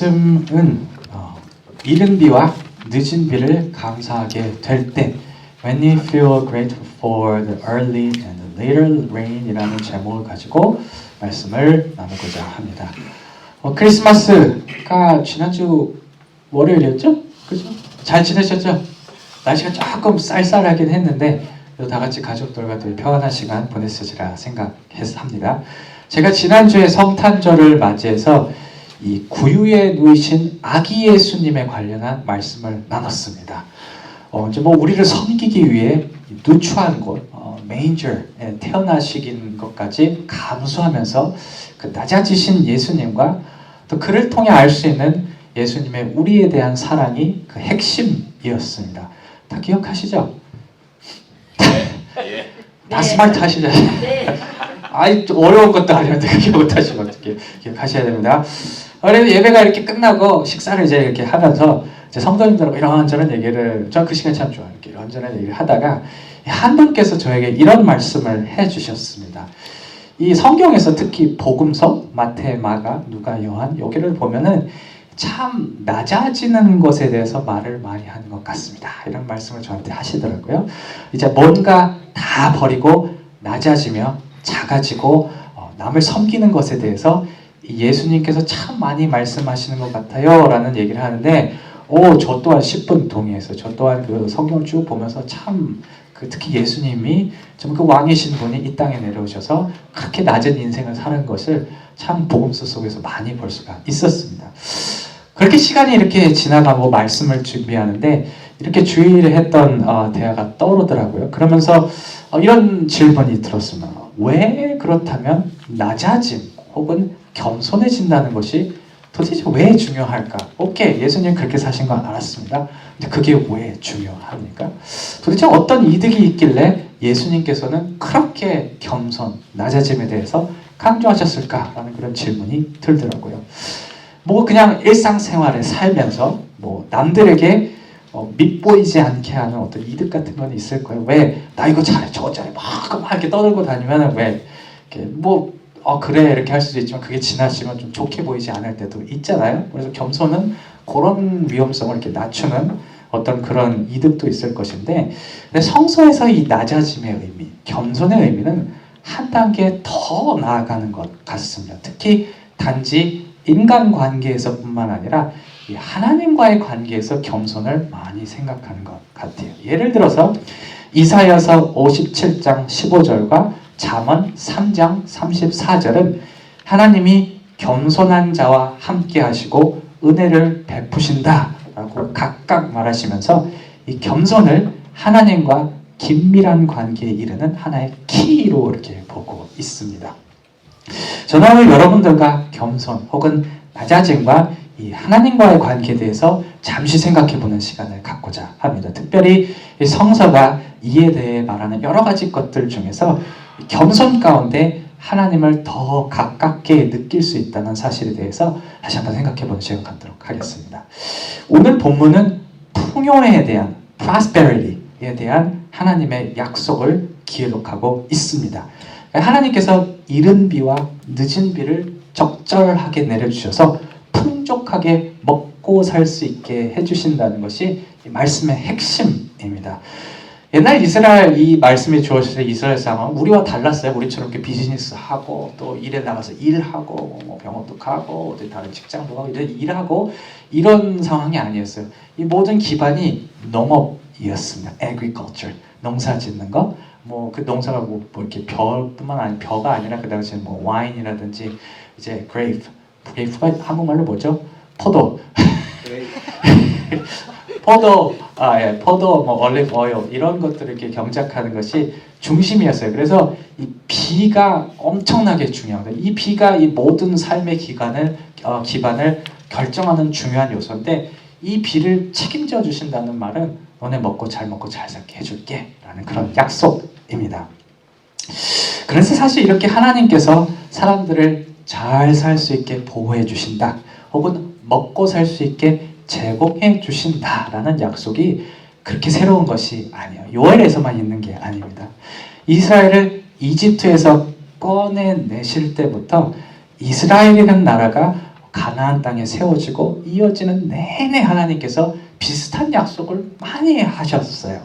말씀은 이른 비와 늦은 비를 감사하게 될 때 When you feel grateful for the early and the later rain 이라는 제목을 가지고 말씀을 나누고자 합니다. 크리스마스가 지난주 월요일이었죠? 그죠? 잘 지내셨죠? 날씨가 조금 쌀쌀하긴 했는데 다 같이 가족들과 늘 평안한 시간 보냈으리라 생각합니다. 제가 지난주에 성탄절을 맞이해서 이 구유에 누이신 아기 예수님에 관련한 말씀을 나눴습니다. 이제 우리를 섬기기 위해 누추한 곳, 메인저에 태어나시긴 것까지 감수하면서 그 낮아지신 예수님과 또 그를 통해 알 수 있는 예수님의 우리에 대한 사랑이 그 핵심이었습니다. 다 기억하시죠? 네. 다 스마트하시죠? 네. 아이 어려운 것도 아니었는데 기억 못하시면 어떻게 기억하셔야 됩니다. 그래도 예배가 이렇게 끝나고 식사를 이제 이렇게 하면서 이제 성도님들하고 이런저런 얘기를 전 그 시간 참 좋아요. 이렇게 이런저런 얘기를 하다가 한 분께서 저에게 이런 말씀을 해주셨습니다. 이 성경에서 특히 복음서 마태, 마가, 누가, 요한 여기를 보면은 참 낮아지는 것에 대해서 말을 많이 하는 것 같습니다. 이런 말씀을 저한테 하시더라고요. 이제 뭔가 다 버리고 낮아지며 작아지고 남을 섬기는 것에 대해서 예수님께서 참 많이 말씀하시는 것 같아요 라는 얘기를 하는데 저 또한 10분 동의해서 저 또한 그 성경을 쭉 보면서 참 특히 예수님이 좀 그 왕이신 분이 이 땅에 내려오셔서 그렇게 낮은 인생을 사는 것을 참 복음서 속에서 많이 볼 수가 있었습니다. 그렇게 시간이 이렇게 지나가고 말씀을 준비하는데 이렇게 주의를 했던 대화가 떠오르더라고요. 그러면서 이런 질문이 들었습니다. 왜 그렇다면 낮아짐 혹은 겸손해진다는 것이 도대체 왜 중요할까? 오케이, 예수님 그렇게 사신 건 알았습니다. 근데 그게 왜 중요합니까? 도대체 어떤 이득이 있길래 예수님께서는 그렇게 겸손, 낮아짐에 대해서 강조하셨을까라는 그런 질문이 들더라고요. 그냥 일상생활에 살면서 남들에게 밉보이지 않게 하는 어떤 이득 같은 건 있을 거예요. 왜? 나 이거 잘해, 저거 잘해, 막 이렇게 떠들고 다니면 왜? 이렇게 그래 이렇게 할 수도 있지만 그게 지나치면 좀 좋게 보이지 않을 때도 있잖아요. 그래서 겸손은 그런 위험성을 이렇게 낮추는 어떤 그런 이득도 있을 것인데, 근데 성서에서 이 낮아짐의 의미, 겸손의 의미는 한 단계 더 나아가는 것 같습니다. 특히 단지 인간관계에서뿐만 아니라 이 하나님과의 관계에서 겸손을 많이 생각하는 것 같아요. 예를 들어서 이사야서 57장 15절과 잠언 3장 34절은 하나님이 겸손한 자와 함께 하시고 은혜를 베푸신다 라고 각각 말하시면서 이 겸손을 하나님과 긴밀한 관계에 이르는 하나의 키로 이렇게 보고 있습니다. 저는 오늘 여러분들과 겸손 혹은 낮아짐과 이 하나님과의 관계에 대해서 잠시 생각해보는 시간을 갖고자 합니다. 특별히 이 성서가 이에 대해 말하는 여러 가지 것들 중에서 겸손 가운데 하나님을 더 가깝게 느낄 수 있다는 사실에 대해서 다시 한번 생각해보는 시간 갖도록 하겠습니다. 오늘 본문은 풍요에 대한 prosperity에 대한 하나님의 약속을 기록하고 있습니다. 하나님께서 이른 비와 늦은 비를 적절하게 내려주셔서 풍족하게 먹고 살 수 있게 해주신다는 것이 이 말씀의 핵심입니다. 옛날 이스라엘 이 말씀이 주어졌을 때 이스라엘 상황은 우리와 달랐어요. 우리처럼 이렇게 비즈니스하고 또 일에 나가서 일하고 병원도 가고 다른 직장도 가고 일하고 이런 상황이 아니었어요. 이 모든 기반이 농업이었습니다. agriculture, 농사 짓는 거. 그 농사가 이렇게 벼뿐만 아니라 벼가 아니라 그 당시에 와인이라든지 이제 grape가 한국말로 뭐죠? 포도. 포도, 올리브 오일 이런 것들을 이렇게 경작하는 것이 중심이었어요. 그래서 이 비가 엄청나게 중요합니다. 이 비가 이 모든 삶의 기반을 결정하는 중요한 요소인데 이 비를 책임져 주신다는 말은 너네 먹고 잘 살게 해줄게 라는 그런 약속입니다. 그래서 사실 이렇게 하나님께서 사람들을 잘 살 수 있게 보호해 주신다 혹은 먹고 살 수 있게 제공해 주신다라는 약속이 그렇게 새로운 것이 아니에요. 요엘에서만 있는 게 아닙니다. 이스라엘을 이집트에서 꺼내내실 때부터 이스라엘이라는 나라가 가나안 땅에 세워지고 이어지는 내내 하나님께서 비슷한 약속을 많이 하셨어요.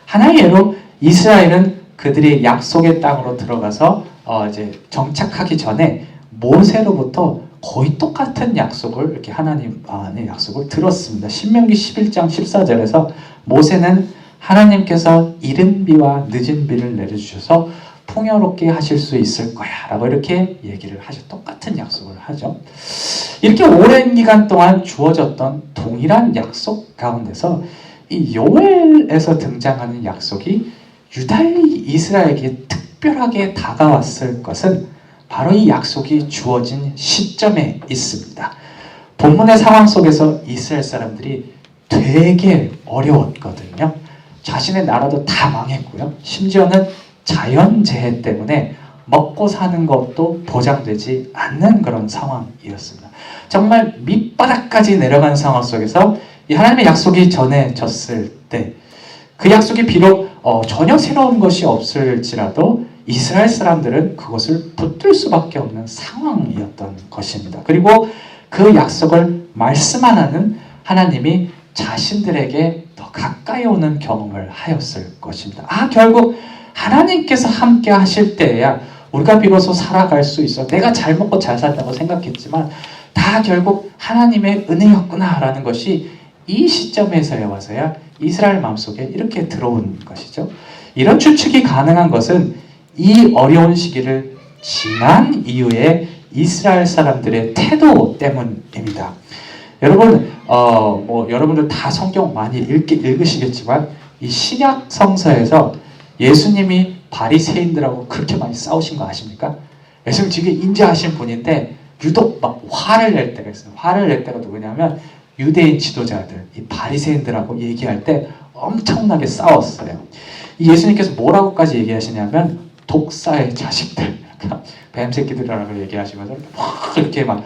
하나의 예로 이스라엘은 그들이 약속의 땅으로 들어가서 이제 정착하기 전에 모세로부터 거의 똑같은 약속을 이렇게 하나님의 약속을 들었습니다. 신명기 11장 14절에서 모세는 하나님께서 이른 비와 늦은 비를 내려주셔서 풍요롭게 하실 수 있을 거야 라고 이렇게 얘기를 하죠. 똑같은 약속을 하죠. 이렇게 오랜 기간 동안 주어졌던 동일한 약속 가운데서 이 요엘에서 등장하는 약속이 유달리 이스라엘에게 특별하게 다가왔을 것은 바로 이 약속이 주어진 시점에 있습니다. 본문의 상황 속에서 이스라엘 사람들이 되게 어려웠거든요. 자신의 나라도 다 망했고요. 심지어는 자연재해 때문에 먹고 사는 것도 보장되지 않는 그런 상황이었습니다. 정말 밑바닥까지 내려간 상황 속에서 이 하나님의 약속이 전해졌을 때 그 약속이 비록 전혀 새로운 것이 없을지라도 이스라엘 사람들은 그것을 붙들 수밖에 없는 상황이었던 것입니다. 그리고 그 약속을 말씀 하나는 하나님이 자신들에게 더 가까이 오는 경험을 하였을 것입니다. 결국 하나님께서 함께 하실 때에야 우리가 비로소 살아갈 수 있어. 내가 잘 먹고 잘 산다고 생각했지만 다 결국 하나님의 은혜였구나 라는 것이 이 시점에서야 와서야 이스라엘 마음속에 이렇게 들어온 것이죠. 이런 추측이 가능한 것은 이 어려운 시기를 지난 이후에 이스라엘 사람들의 태도 때문입니다. 여러분, 여러분들 다 성경 많이 읽으시겠지만 이 신약 성서에서 예수님이 바리새인들하고 그렇게 많이 싸우신 거 아십니까? 예수님 되게 인자하신 분인데 유독 막 화를 낼 때가 있어요. 화를 낼 때가 누구냐면 유대인 지도자들, 이 바리새인들하고 얘기할 때 엄청나게 싸웠어요. 이 예수님께서 뭐라고까지 얘기하시냐면 독사의 자식들, 뱀새끼들이라고 얘기하시면서 이렇게 막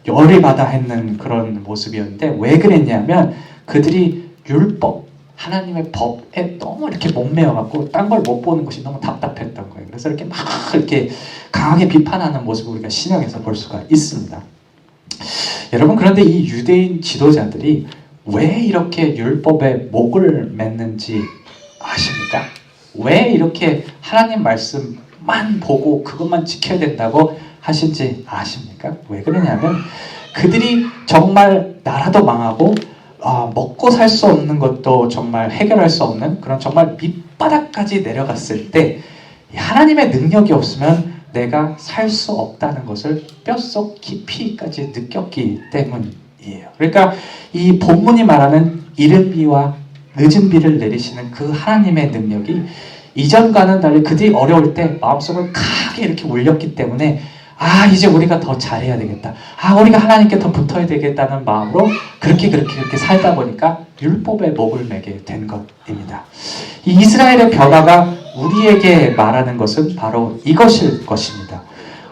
열이 받아 했는 그런 모습이었는데 왜 그랬냐면 그들이 율법, 하나님의 법에 너무 이렇게 목매어갖고 딴 걸 못 보는 것이 너무 답답했던 거예요. 그래서 이렇게 막 이렇게 강하게 비판하는 모습을 우리가 신약에서 볼 수가 있습니다. 여러분, 그런데 이 유대인 지도자들이 왜 이렇게 율법에 목을 맸는지 아십니까? 왜 이렇게 하나님 말씀만 보고 그것만 지켜야 된다고 하신지 아십니까? 왜 그러냐면 그들이 정말 나라도 망하고 먹고 살 수 없는 것도 정말 해결할 수 없는 그런 정말 밑바닥까지 내려갔을 때 하나님의 능력이 없으면 내가 살 수 없다는 것을 뼛속 깊이까지 느꼈기 때문이에요. 그러니까 이 본문이 말하는 이른 비와 늦은 비를 내리시는 그 하나님의 능력이 이전과는 달리 그들이 어려울 때 마음속을 크게 이렇게 울렸기 때문에 이제 우리가 더 잘해야 되겠다. 우리가 하나님께 더 붙어야 되겠다는 마음으로 그렇게 살다 보니까 율법의 목을 매게 된 것입니다. 이 이스라엘의 변화가 우리에게 말하는 것은 바로 이것일 것입니다.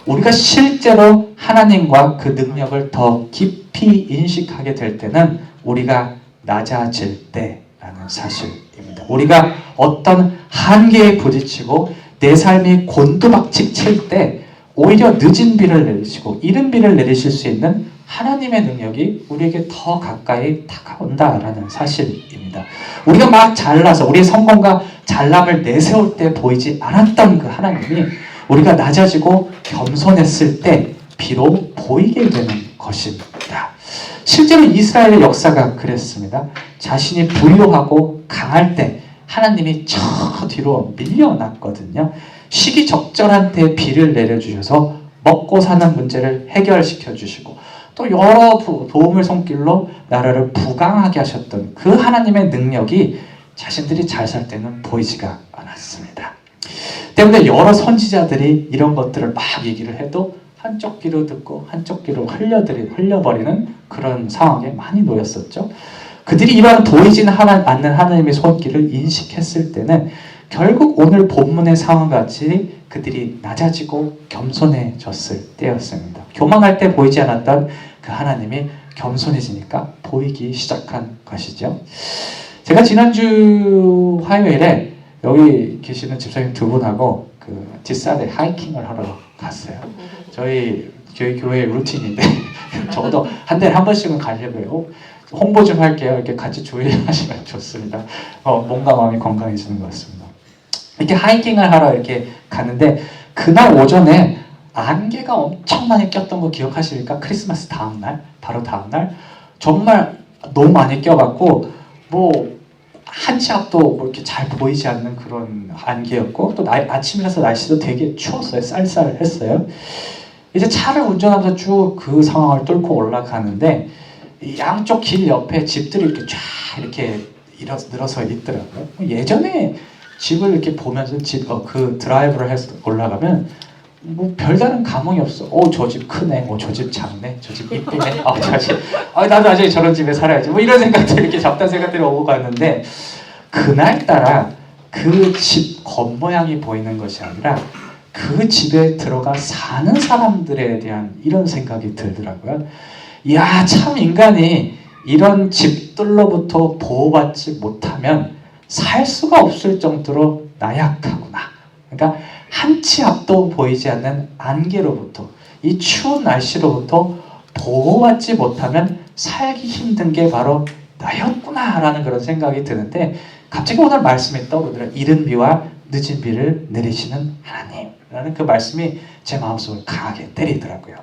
우리가 실제로 하나님과 그 능력을 더 깊이 인식하게 될 때는 우리가 낮아질 때라는 사실입니다. 우리가 어떤 한계에 부딪히고 내 삶이 곤두박질 칠 때 오히려 늦은 비를 내리시고 이른 비를 내리실 수 있는 하나님의 능력이 우리에게 더 가까이 다가온다라는 사실입니다. 우리가 막 잘나서 우리의 성공과 잘남을 내세울 때 보이지 않았던 그 하나님이 우리가 낮아지고 겸손했을 때 비록 보이게 되는 것입니다. 실제로 이스라엘의 역사가 그랬습니다. 자신이 부유하고 강할 때 하나님이 저 뒤로 밀려났거든요. 시기적절한 때 비를 내려주셔서 먹고 사는 문제를 해결시켜 주시고 또 여러 도움의 손길로 나라를 부강하게 하셨던 그 하나님의 능력이 자신들이 잘 살 때는 보이지가 않았습니다. 때문에 여러 선지자들이 이런 것들을 막 얘기를 해도 한쪽 귀로 듣고 한쪽 귀로 흘려버리는 그런 상황에 많이 놓였었죠. 그들이 이러한 보이지 않는 하나님의 손길을 인식했을 때는 결국 오늘 본문의 상황과 같이 그들이 낮아지고 겸손해졌을 때였습니다. 교만할 때 보이지 않았던 그 하나님이 겸손해지니까 보이기 시작한 것이죠. 제가 지난주 화요일에 여기 계시는 집사님 두 분하고 그 뒷산에 하이킹을 하러 갔어요. 저희 저희 교회의 루틴인데 적어도 한 달에 한 번씩은 가려고요. 홍보 좀 할게요. 이렇게 같이 조회하시면 좋습니다. 몸과 마음이 건강해지는 것 같습니다. 이렇게 하이킹을 하러 이렇게 가는데 그날 오전에 안개가 엄청 많이 꼈던 거 기억하십니까? 크리스마스 다음날, 바로 다음날 정말 너무 많이 껴갖고 뭐 한 치 앞도 뭐 이렇게 잘 보이지 않는 그런 안개였고 또 아침이라서 날씨도 되게 추웠어요. 쌀쌀했어요. 이제 차를 운전하면서 쭉 그 상황을 뚫고 올라가는데 이 양쪽 길 옆에 집들이 이렇게 쫙 이렇게 늘어서 있더라고요. 예전에 집을 이렇게 보면서 그 드라이브를 해서 올라가면 뭐 별다른 감흥이 없어. 저 집 크네. 저 집 작네. 저 집 이쁘네. 저 집. 나도 나중에 저런 집에 살아야지. 뭐 이런 생각들이 이렇게 잡다한 생각들이 오고 갔는데 그날따라 그 집 겉모양이 보이는 것이 아니라 그 집에 들어가 사는 사람들에 대한 이런 생각이 들더라고요. 야, 참 인간이 이런 집들로부터 보호받지 못하면 살 수가 없을 정도로 나약하구나. 그러니까 한 치 앞도 보이지 않는 안개로부터 이 추운 날씨로부터 보호받지 못하면 살기 힘든 게 바로 나였구나 라는 그런 생각이 드는데 갑자기 오늘 말씀이 떠오르더라고요. 이른 비와 늦은 비를 내리시는 하나님 라는 그 말씀이 제 마음속을 강하게 때리더라고요.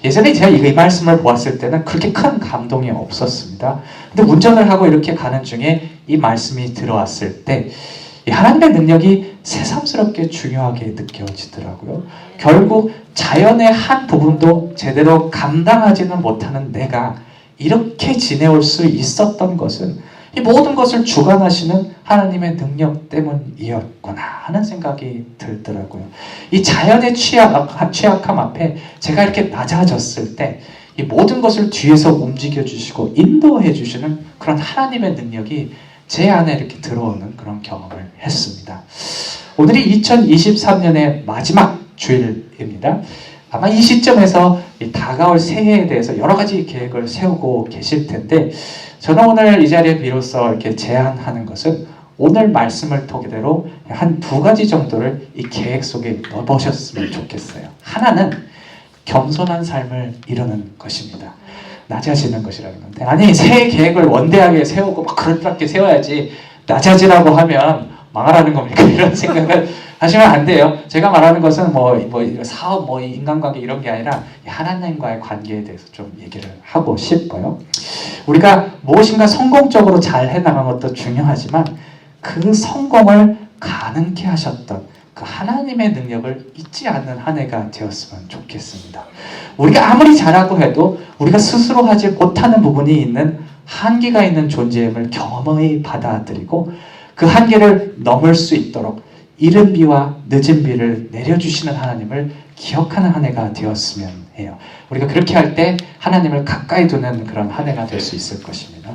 예전에 제가 이 말씀을 보았을 때는 그렇게 큰 감동이 없었습니다. 근데 운전을 하고 이렇게 가는 중에 이 말씀이 들어왔을 때 하나님의 능력이 새삼스럽게 중요하게 느껴지더라고요. 결국 자연의 한 부분도 제대로 감당하지는 못하는 내가 이렇게 지내올 수 있었던 것은 이 모든 것을 주관하시는 하나님의 능력 때문이었구나 하는 생각이 들더라고요. 이 자연의 취약함 앞에 제가 이렇게 낮아졌을 때 이 모든 것을 뒤에서 움직여 주시고 인도해 주시는 그런 하나님의 능력이 제 안에 이렇게 들어오는 그런 경험을 했습니다. 오늘이 2023년의 마지막 주일입니다. 아마 이 시점에서 이 다가올 새해에 대해서 여러 가지 계획을 세우고 계실 텐데 저는 오늘 이 자리에 비로소 이렇게 제안하는 것은 오늘 말씀을 토대로 한 두 가지 정도를 이 계획 속에 넣어보셨으면 좋겠어요. 하나는 겸손한 삶을 이루는 것입니다. 낮아지는 것이라는 건데 아니 새해 계획을 원대하게 세우고 막 그럴듯하게 세워야지 낮아지라고 하면 망하라는 겁니까? 이런 생각을 하시면 안 돼요. 제가 말하는 것은 뭐 사업, 인간관계 이런 게 아니라 하나님과의 관계에 대해서 좀 얘기를 하고 싶어요. 우리가 무엇인가 성공적으로 잘 해나간 것도 중요하지만 그 성공을 가능케 하셨던 그 하나님의 능력을 잊지 않는 한 해가 되었으면 좋겠습니다. 우리가 아무리 잘하고 해도 우리가 스스로 하지 못하는 부분이 있는 한계가 있는 존재임을 경험히 받아들이고 그 한계를 넘을 수 있도록 이른 비와 늦은 비를 내려주시는 하나님을 기억하는 한 해가 되었으면 해요. 우리가 그렇게 할 때 하나님을 가까이 두는 그런 한 해가 될 수 있을 것입니다.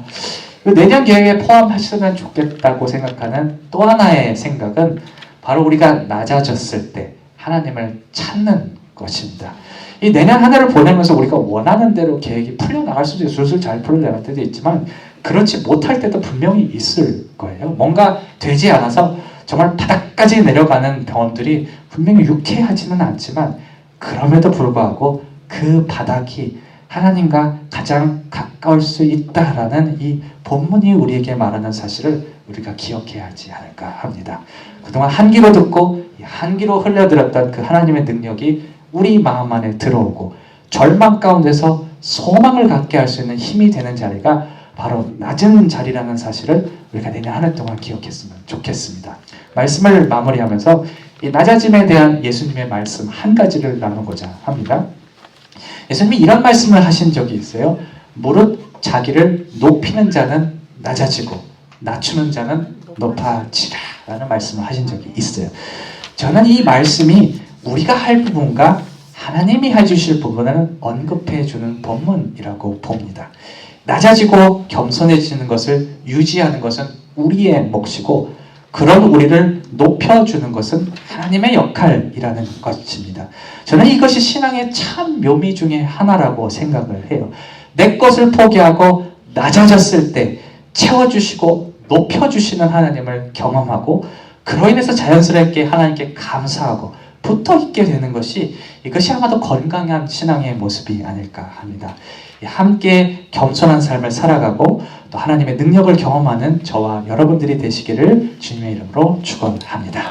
내년 계획에 포함하시면 좋겠다고 생각하는 또 하나의 생각은 바로 우리가 낮아졌을 때 하나님을 찾는 것입니다. 이 내년 한 해를 보내면서 우리가 원하는 대로 계획이 풀려나갈 수도 있고 술술 잘 풀려나갈 때도 있지만 그렇지 못할 때도 분명히 있을 거예요. 뭔가 되지 않아서 정말 바닥까지 내려가는 경험들이 분명히 유쾌하지는 않지만 그럼에도 불구하고 그 바닥이 하나님과 가장 가까울 수 있다라는 이 본문이 우리에게 말하는 사실을 우리가 기억해야 하지 않을까 합니다. 그동안 한 귀로 듣고 한 귀로 흘려들었던 그 하나님의 능력이 우리 마음 안에 들어오고 절망 가운데서 소망을 갖게 할 수 있는 힘이 되는 자리가 바로 낮은 자리라는 사실을 우리가 내년 한 해 동안 기억했으면 좋겠습니다. 말씀을 마무리하면서 이 낮아짐에 대한 예수님의 말씀 한 가지를 나누고자 합니다. 예수님이 이런 말씀을 하신 적이 있어요. 무릇 자기를 높이는 자는 낮아지고 낮추는 자는 높아지라 라는 말씀을 하신 적이 있어요. 저는 이 말씀이 우리가 할 부분과 하나님이 해주실 부분을 언급해 주는 본문이라고 봅니다. 낮아지고 겸손해지는 것을 유지하는 것은 우리의 몫이고 그런 우리를 높여주는 것은 하나님의 역할이라는 것입니다. 저는 이것이 신앙의 참 묘미 중에 하나라고 생각을 해요. 내 것을 포기하고 낮아졌을 때 채워주시고 높여주시는 하나님을 경험하고 그로 인해서 자연스럽게 하나님께 감사하고 붙어 있게 되는 것이 이것이 아마도 건강한 신앙의 모습이 아닐까 합니다. 함께 겸손한 삶을 살아가고 또 하나님의 능력을 경험하는 저와 여러분들이 되시기를 주님의 이름으로 축원합니다.